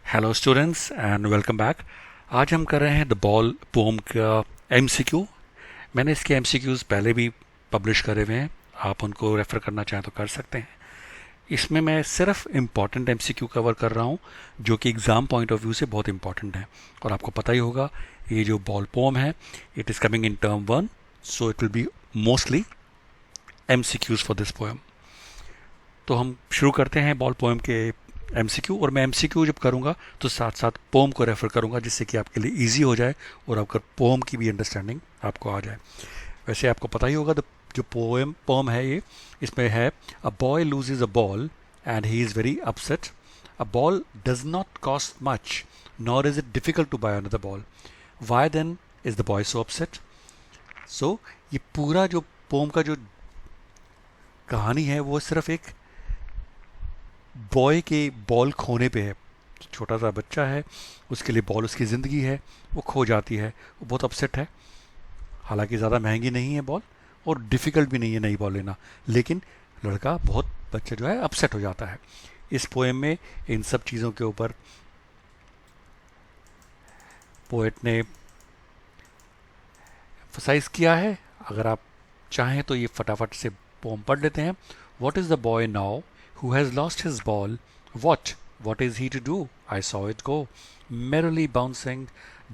Hello students and welcome back. आज हम कर रहे हैं द बॉल पोम का एमसीक्यू। मैंने इसके एमसीक्यूज पहले भी पब्लिश करे हुए हैं, आप उनको रेफर करना चाहें तो कर सकते हैं। इसमें मैं सिर्फ इम्पॉर्टेंट एमसीक्यू कवर कर रहा हूँ जो कि एग्ज़ाम पॉइंट ऑफ व्यू से बहुत इंपॉर्टेंट है। और आपको पता ही होगा ये जो बॉल पोम है it is coming in term 1, so it will be mostly MCQs for this poem. तो हम शुरू करते हैं बॉल पोएम के एमसीक्यू। और मैं एमसीक्यू जब करूँगा तो साथ साथ पोम को रेफर करूँगा जिससे कि आपके लिए इजी हो जाए और आपका पोम की भी अंडरस्टैंडिंग आपको आ जाए। वैसे आपको पता ही होगा जो पोम है ये, इसमें है a boy loses a ball and he is very upset. A ball does not cost much nor is it difficult to buy another ball, why then is the boy so upset. So ये पूरा जो pome का जो कहानी है वो सिर्फ एक बॉय के बॉल खोने पे है। छोटा सा बच्चा है, उसके लिए बॉल उसकी ज़िंदगी है, वो खो जाती है, वो बहुत अपसेट है। हालांकि ज़्यादा महंगी नहीं है बॉल और डिफ़िकल्ट भी नहीं है नई बॉल लेना, लेकिन लड़का बहुत बच्चा जो है अपसेट हो जाता है। इस पोएम में इन सब चीज़ों के ऊपर पोएट ने एम्फसाइज किया है। अगर आप चाहें तो ये फटाफट से पोम पढ़ लेते हैं। What is the boy now who has lost his ball? What is he to do? I saw it go, merrily bouncing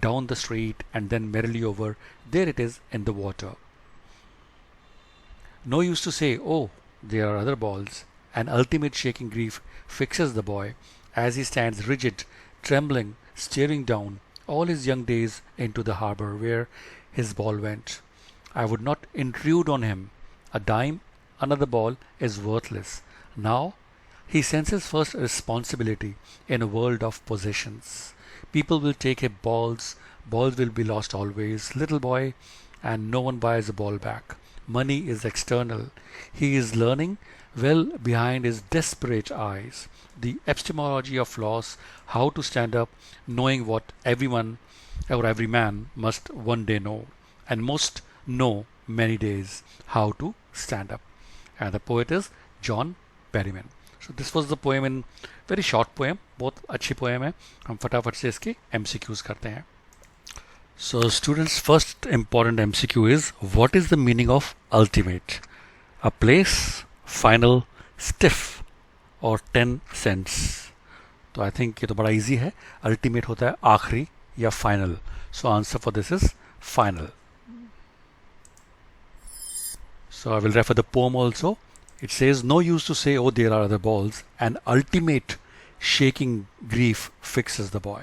down the street and then merrily over. There it is in the water. No use to say, oh, there are other balls. An ultimate shaking grief fixes the boy as he stands rigid, trembling, staring down all his young days into the harbor where his ball went. I would not intrude on him. A dime, another ball is worthless. Now he senses first responsibility in a world of possessions. People will take his balls, balls will be lost always. Little boy, and no one buys a ball back. Money is external. He is learning well behind his desperate eyes the epistemology of loss, how to stand up, knowing what everyone or every man must one day know, and most know many days how to stand up. And the poet is John Berryman. So this was the poem in very short poem, बहुत अच्छी poem है। हम फटाफट से इसके MCQs करते हैं। So students, first important MCQ is what is the meaning of ultimate? A place, final, stiff और 10 cents। तो आई थिंक ये तो बड़ा इजी है। अल्टीमेट होता है आखिरी या final, so answer for this is final. So I will refer the poem also. It says, no use to say, oh, there are other balls. An ultimate shaking grief fixes the boy.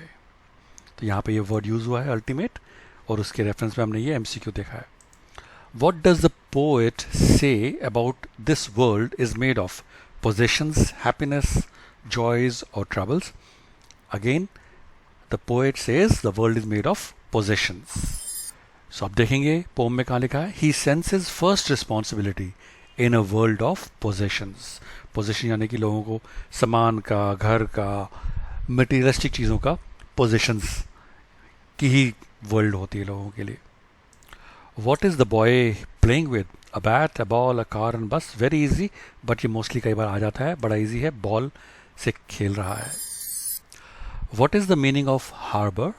तो यहाँ पे ये word use हुआ है ultimate, और उसके reference में हमने ये एमसीक्यू देखा है। What does the poet say about this world is made of? Possessions, happiness, joys or troubles? Again, the poet says the world is made of possessions. सो आप देखेंगे पोम में कहाँ लिखा है, he senses first responsibility in a world of possessions. Possession यानी कि लोगों को सामान का, घर का, मटीरियलिस्टिक चीज़ों का पोजेशंस की ही वर्ल्ड होती है लोगों के लिए। What is the boy playing with? A bat, a ball, a car and बस। वेरी इजी, बट ये मोस्टली कई बार आ जाता है, बड़ा इजी है, बॉल से खेल रहा है। What is the meaning of harbour?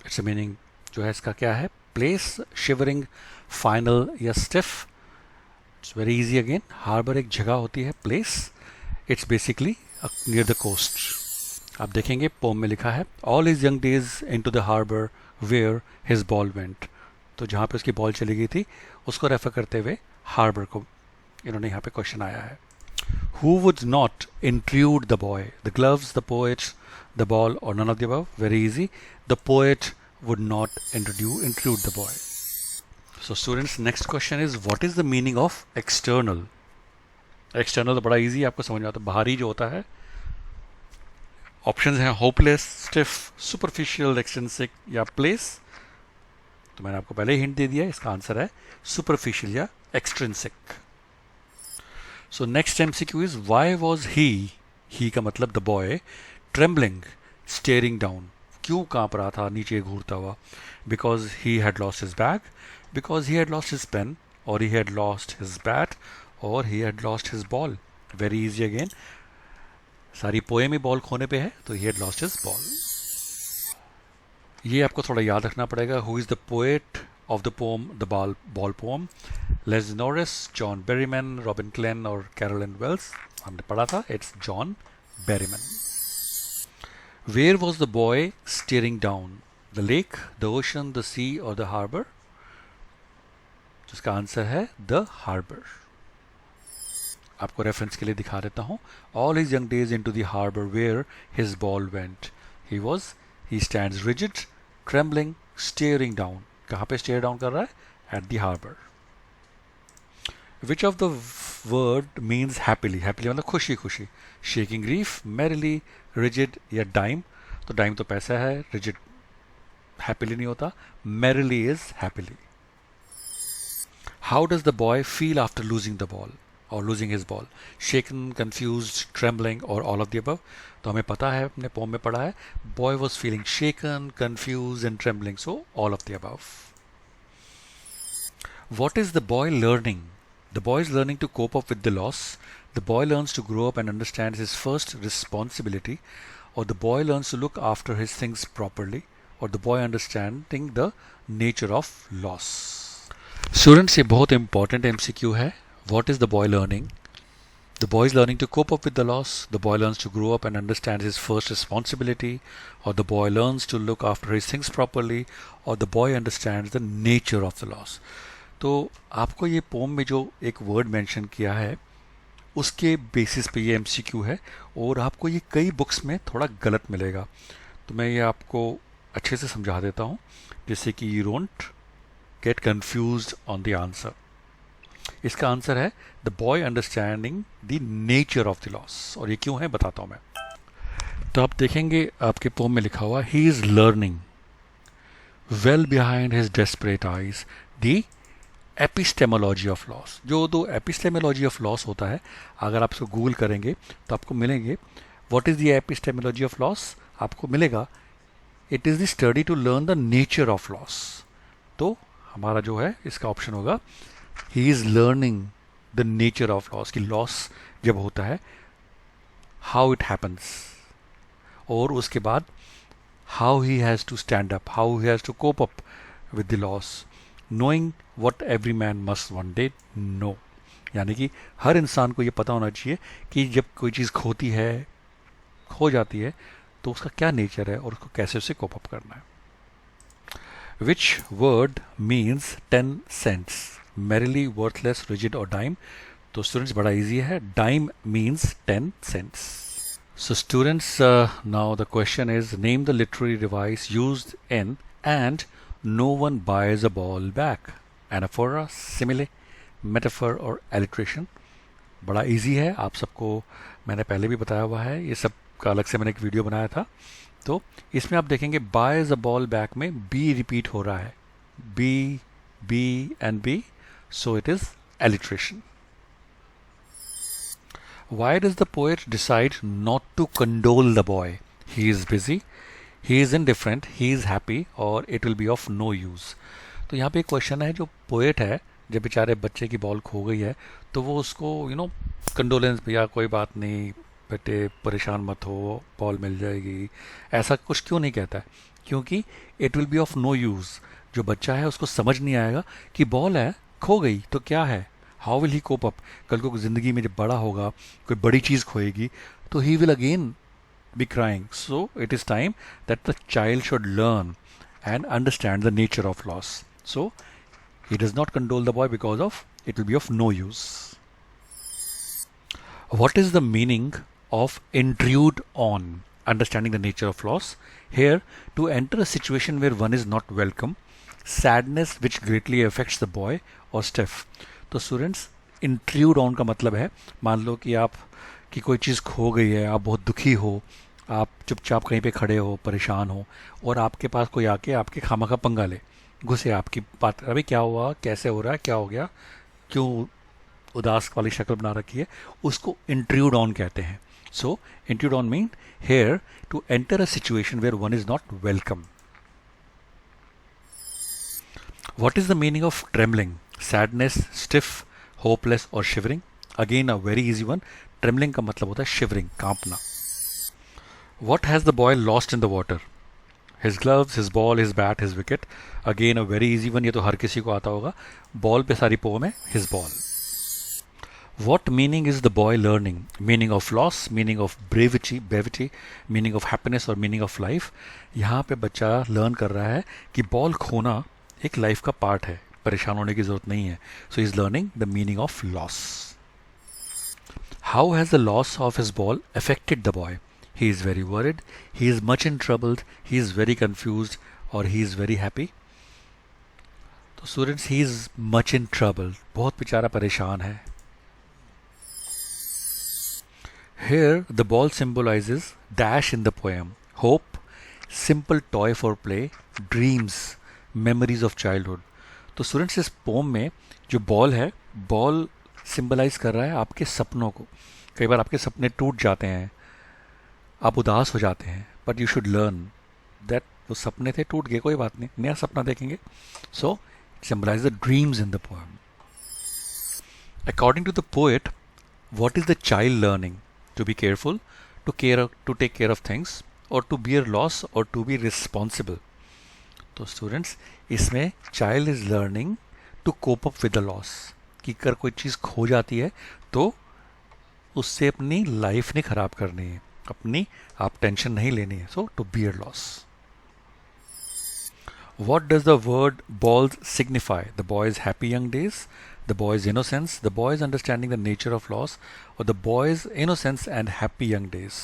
Its meaning जो है इसका क्या है, प्लेस, शिवरिंग, फाइनल या stiff. It's very easy again, harbour एक जगह होती है, place it's basically near the coast. आप देखेंगे पोम में लिखा है, all his young days into the harbour where his ball went. तो जहाँ पे उसकी बॉल चली गई थी उसको रेफर करते हुए हार्बर को इन्होंने यहाँ पे क्वेश्चन आया है। Who would not intrude the boy? The gloves, the poet, the ball और none of the above? Very easy, the poet would not intrude the boy. So students, next question is what is the meaning of external? External तो बड़ा easy आपको समझ में आता है, बाहरी जो होता है। ऑप्शंस हैं होपलेस, स्टिफ, सुपरफिशियल, एक्सट्रिंसिक या प्लेस। तो मैंने आपको पहले ही हिंट दे दिया, इसका आंसर है सुपरफिशियल या extrinsic. So next MCQ is why was he का मतलब the boy, trembling, staring down, क्यों कांप रहा था नीचे घूरता हुआ? Because he had lost his bag, because he had lost his pen, और he had lost his bat, और he had lost his ball. Very easy again, सारी पोएम ही बॉल खोने पे है, तो he had lost his ball. ये आपको थोड़ा याद रखना पड़ेगा। Who is the poet of the poem the ball poem? Les Norris, John Berryman, Robin Klein और कैरोलिन वेल्स। हमने पढ़ा था, it's John Berryman. Where was the boy staring down? The lake, the ocean, the sea और the harbour? जिसका answer है the harbour. आपको reference के लिए दिखा देता हूं। All his young days into the harbour where his ball went. He stands rigid, trembling, staring down. कहां पे स्टेयर डाउन कर रहा है? At the harbour. Which of the word means happily? Happily मतलब खुशी खुशी। शेकिंग ग्रीफ, मैरिली, रिजिड या dime? तो डाइम तो पैसा है, रिजिड हैप्पीली नहीं होता, merrily is happily. How does the boy feel after losing the ball और losing his ball? Shaken, confused, trembling और ऑल ऑफ द अबव? तो हमें पता है, अपने पोम में पढ़ा है, boy was feeling shaken, confuse and trembling, so all of the above. What is the boy learning? The boy is learning to cope up with the loss. The boy learns to grow up and understand his first responsibility. Or the boy learns to look after his things properly. Or the boy understanding the nature of loss. Students, ये बहुत important MCQ है. What is the boy learning? The boy is learning to cope up with the loss. The boy learns to grow up and understand his first responsibility. Or the boy learns to look after his things properly. Or the boy understands the nature of the loss. तो आपको ये pome में जो एक word mention किया है उसके basis पे ये एमसीक्यू है, और आपको ये कई बुक्स में थोड़ा गलत मिलेगा। तो मैं ये आपको अच्छे से समझा देता हूँ, जिससे कि you don't get confused on the answer. इसका आंसर है the boy understanding the nature of the loss. और ये क्यों है बताता हूँ मैं। तो आप देखेंगे आपके पोम में लिखा हुआ, he is learning well behind his desperate eyes the epistemology of loss. जो दो एपिस्टेमोलॉजी ऑफ लॉस होता है, अगर आप इसको गूगल करेंगे तो आपको मिलेंगे। What is the epistemology of loss? आपको मिलेगा it is the study to learn the nature of loss. तो हमारा जो है इसका ऑप्शन होगा, he is learning the nature of loss, कि लॉस जब होता है हाउ इट हैपन्स, और उसके बाद how he has to stand up, how he has to cope up with the loss, knowing what every man must one day no. यानी कि हर इंसान को ये पता होना चाहिए कि जब कोई चीज़ खोती है, खो जाती है, तो उसका क्या नेचर है और उसको कैसे उसे कोप अप करना है। Which word means 10 cents? Merrily, worthless, rigid और डाइम? तो स्टूडेंट्स बड़ा इजी है, dime means 10 cents. So students, now the question is name the literary device used in and no one buys a ball back. Anaphora, simile, metaphor और alliteration? बड़ा easy है, आप सबको मैंने पहले भी बताया हुआ है, ये सब का अलग से मैंने एक वीडियो बनाया था। तो इसमें आप देखेंगे buys a ball back में बी रिपीट हो रहा है, B B and B, so it is alliteration. Why does the poet decide not to condole the boy? He is busy, he is indifferent, he is happy और it will be of no use. तो यहाँ पे एक question है, जो poet है, जब बेचारे बच्चे की बॉल खो गई है तो वो उसको कंडोलेंस, भैया कोई बात नहीं बेटे, परेशान मत हो, बॉल मिल जाएगी, ऐसा कुछ क्यों नहीं कहता है? क्योंकि it will be of no use. जो बच्चा है उसको समझ नहीं आएगा कि बॉल है, खो गई तो क्या है, how will he cope up. कल को ज़िंदगी में जब बड़ा होगा, कोई बड़ी चीज़ खोएगी, तो he will again be crying. So it is time that the child should learn and understand the nature of loss. So he does not condole the boy because of it will be of no use. What is the meaning of intrude on? Understanding the nature of loss. Here, to enter a situation where one is not welcome, sadness which greatly affects the boy or stiff. तो students, intrude on का मतलब है, मान लो कि आप कि कोई चीज़ खो गई है, आप बहुत दुखी हो, आप चुपचाप कहीं पे खड़े हो, परेशान हो, और आपके पास कोई आके आपके खामा का पंगा ले, घुसे आपकी बात, अभी क्या हुआ, कैसे हो रहा है, क्या हो गया, क्यों उदास वाली शक्ल बना रखी है, उसको इंट्रूड ऑन कहते हैं। So intrude on mean here to enter a situation where one is not welcome. What is the meaning of trembling? Sadness, stiff, hopeless और shivering? Again a very easy one. Trembling का मतलब होता है shivering, कांपना। What has the boy lost in the water? His gloves, his ball, his bat, his wicket. Again a very easy one, ये तो हर किसी को आता होगा. Ball पे सारी पोम है. His ball. What meaning is the boy learning? Meaning of loss, meaning of brevity, meaning of happiness और meaning of life. यहाँ पे बच्चा लर्न कर रहा है कि बॉल खोना एक लाइफ का पार्ट है, परेशान होने की जरूरत नहीं है. So he is learning the meaning of loss. How has the loss of his ball affected the boy? He is very worried, he is much in trouble, he is very confused or he is very happy. तो students, he is much in trouble, बहुत बेचारा परेशान है. Here the ball symbolizes dash in the poem: hope, simple toy for play, dreams, memories of childhood. तो students, इस pome में जो ball है, बॉल सिंबलाइज कर रहा है आपके सपनों को. कई बार आपके सपने टूट जाते हैं, आप उदास हो जाते हैं, but you should learn that वो सपने थे, टूट गए, कोई बात नहीं, नया सपना देखेंगे. So symbolize the dreams in the poem. According to the poet, what is the child learning? To be careful, to take care of things, or to bear loss, or to be responsible. तो students, इसमें child is learning to cope up with the loss, कि अगर कोई चीज़ खो जाती है तो उससे अपनी लाइफ नहीं खराब करनी है, अपनी आप टेंशन नहीं लेनी है. So to bear loss. What does the word balls signify? The boy's happy young days, the boy's innocence, the boy's understanding the nature of loss, or the boy's innocence and happy young days.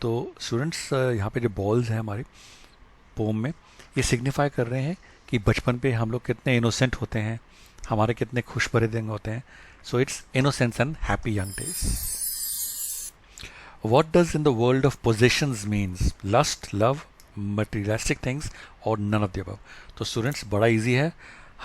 तो students, यहाँ पे जो balls हैं हमारी pome में, ये signify कर रहे हैं कि बचपन पे हम लोग कितने इनोसेंट होते हैं, हमारे कितने खुश भरे दिन होते हैं. So it's innocence and happy young days. What does in the world of possessions means? Lust, love, materialistic things और none of the above. तो स्टूडेंट्स, बड़ा इजी है,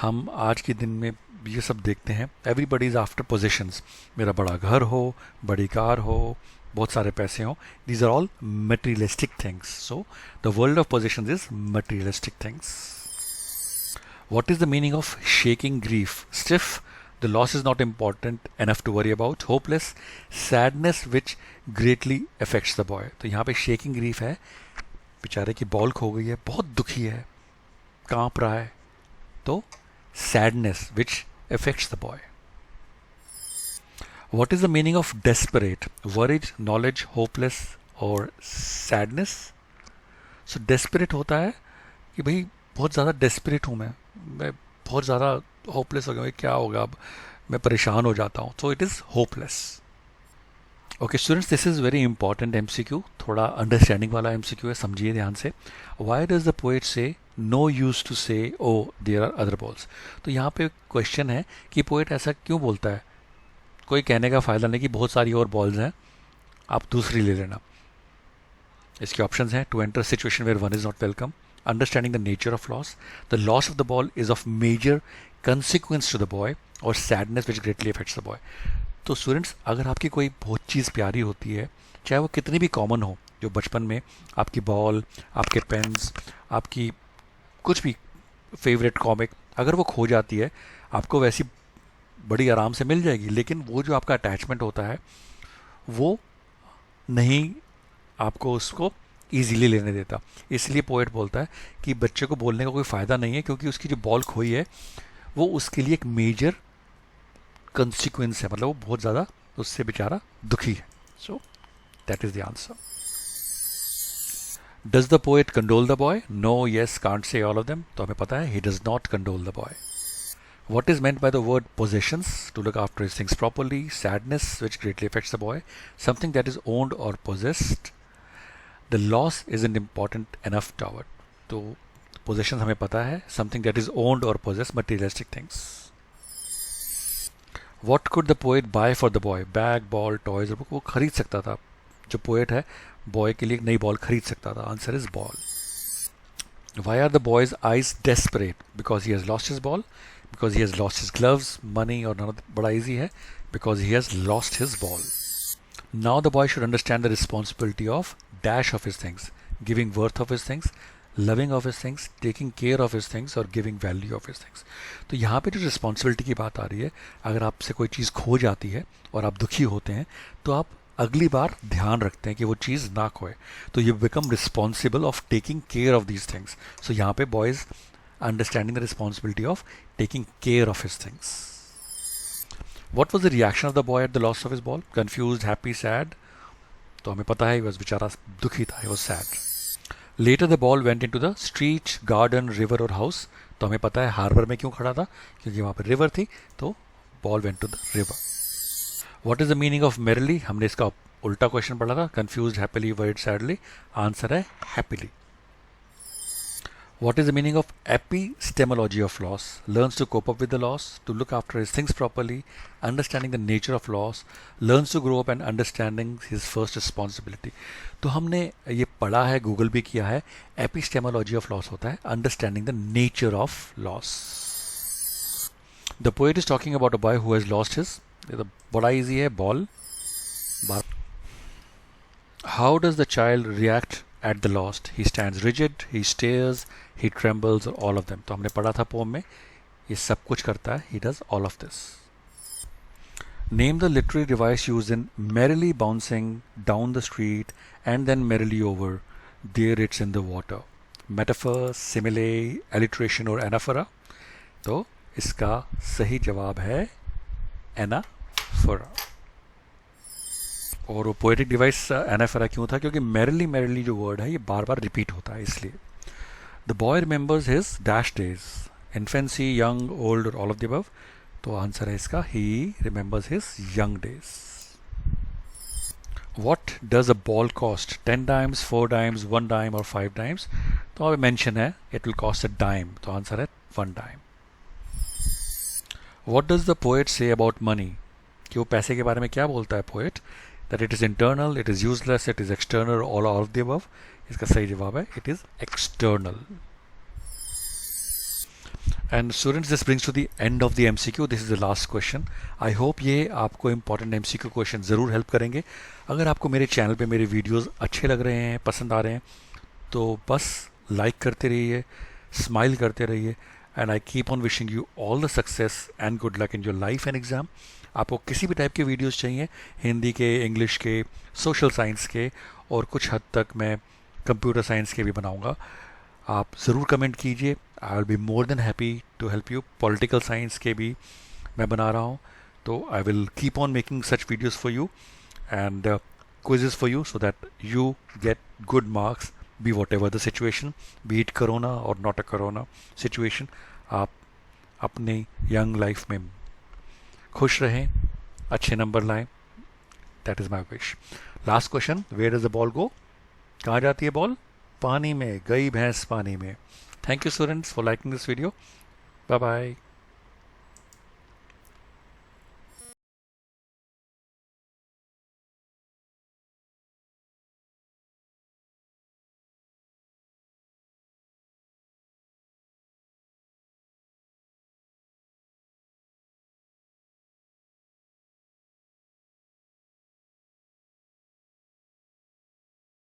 हम आज के दिन में ये सब देखते हैं. Everybody is after possessions. मेरा बड़ा घर हो, बड़ी कार हो, बहुत सारे पैसे हो. These are all materialistic things. So the world of possessions is materialistic things. What is the meaning of shaking grief? Stiff, the loss is not important enough to worry about. Hopeless, sadness which greatly affects the boy. तो यहाँ पे shaking grief है, बेचारे की ball खो गई है, बहुत दुखी है, कांप रहा है. तो sadness which affects the boy. What is the meaning of desperate? Worried, knowledge, hopeless or sadness? So desperate होता है कि भाई बहुत ज़्यादा desperate हूँ, मैं बहुत ज़्यादा hopeless हो गया, क्या होगा अब, मैं परेशान हो जाता हूँ. So it is hopeless. Okay students, this is very important MCQ, थोड़ा अंडरस्टैंडिंग वाला MCQ है, समझिए ध्यान से. वाई डज द पोएट से नो यूज टू से oh there are other balls? तो यहाँ पे क्वेश्चन है कि पोएट ऐसा क्यों बोलता है. कोई कहने का फ़ायदा नहीं कि बहुत सारी और बॉल्स हैं, आप दूसरी ले लेना. इसके ऑप्शन हैं: to enter situation where one is not welcome, understanding the nature of loss, the loss of the ball is of major consequence to the boy, और sadness which greatly affects the boy. तो students, अगर आपकी कोई बहुत चीज़ प्यारी होती है, चाहे वो कितनी भी कॉमन हो, जो बचपन में आपकी बॉल, आपके पेन्स, आपकी कुछ भी फेवरेट कॉमिक, अगर वो खो जाती है, आपको वैसी बड़ी आराम से मिल जाएगी, लेकिन वो जो आपका अटैचमेंट होता है वो नहीं आपको उसको ईजीली लेने देता. इसलिए पोएट बोलता है कि बच्चे को बोलने का कोई फ़ायदा नहीं है, क्योंकि उसकी जो बॉल खोई है वो उसके लिए एक मेजर कंसिक्वेंस है, मतलब वो बहुत ज़्यादा उससे बेचारा दुखी है. So that is the answer. Does the poet condole the boy? No, yes, can't say all of them. तो हमें पता है he does not condole the boy. What is meant by the word possessions? To look after his things properly, sadness which greatly affects the boy, something that is owned or possessed. The loss isn't important enough to our. तो possessions हमें पता है, something that is owned or possessed, materialistic things. What could the poet buy for the boy? Bag, ball, toys, वो खरीद सकता था. जो poet है, बॉय के लिए एक नई बॉल खरीद सकता था. Answer is ball. Why are the boy's eyes desperate? Because he has lost his ball, because he has lost his gloves, money, or none of the, बड़ा easy है, because he has lost his ball. Now the boy should understand the responsibility of dash of his things, giving worth of his things, loving of his things, taking care of his things, और giving value of his things. तो यहाँ पे जो responsibility की बात आ रही है, अगर आपसे कोई चीज़ खो जाती है और आप दुखी होते हैं, तो आप अगली बार ध्यान रखते हैं कि वो चीज़ ना खोए. तो you become responsible of taking care of these things. So यहाँ पे boys understanding the responsibility of taking care of his things. What was the reaction of the boy at the loss of his ball? Confused, happy, sad? तो हमें पता है वह बेचारा दुखी था, he was sad. Later the ball went into the street, garden, river और house. तो हमें पता है हार्बर में क्यों खड़ा था, क्योंकि वहाँ पर रिवर थी. तो ball went to the river. What is the meaning of merrily? हमने इसका उल्टा क्वेश्चन पढ़ा था. Confuse, happily, word, sadly. Answer है happily. What is the meaning of epistemology of loss? Learns to cope up with the loss, to look after his things properly, understanding the nature of loss, learns to grow up and understanding his first responsibility. तो हमने ये पढ़ा है, Google भी किया है. Epistemology of loss होता है understanding the nature of loss. The poet is talking about a boy who has lost his, बड़ा easy है, ball. How does the child react at the lost? He stands rigid, he stares, he trembles, or all of them. तो हमने पढ़ा था pome में, ये सब कुछ करता है. He does all of this. Name the literary device used in merrily bouncing down the street and then merrily over. There it's in the water. Metaphor, simile, alliteration or anaphora. तो इसका सही जवाब है anaphora. और वो poetic device एनाफेरा क्यों था? क्योंकि मैरिली मैरिली जो वर्ड है ये बार बार रिपीट होता है, इसलिए. The boy remembers his dash days, infancy, young, old और ऑल ऑफ द अबव. तो आंसर है इसका he remembers his young days. What does a ball cost? 10 times, 4 times, 1 time और 5 टाइम्स. तो अब मेंशन है it will cost a dime. तो answer है 1 time. What does the poet say about money? कि वो पैसे के बारे में क्या बोलता है poet? That it is internal, it is useless, it is external, all of the above. इसका सही जवाब है it is external. And students, this brings to the end of the MCQ. This is the last question. I hope ये आपको important MCQ question ज़रूर help करेंगे. अगर आपको मेरे चैनल पे मेरे वीडियोस अच्छे लग रहे हैं, पसंद आ रहे हैं, तो बस लाइक करते रहिए, स्माइल करते रहिए. And I keep on wishing you all the success and good luck in your life and exam. आपको किसी भी टाइप के वीडियोस चाहिए, हिंदी के, इंग्लिश के, सोशल साइंस के, और कुछ हद तक मैं कंप्यूटर साइंस के भी बनाऊंगा, आप ज़रूर कमेंट कीजिए. I will be more than happy to help you. Political science के भी मैं बना रहा हूँ, तो I will keep on making such videos for you and quizzes for you so that you get good marks, be whatever the situation, be it corona or not a corona situation. आप अपने young life में खुश रहें, अच्छे number लाएं. That is my wish. Last question, where does the ball go? कहाँ जाती है बॉल? पानी में. गई भैंस पानी में. Thank you students for liking this video. Bye bye.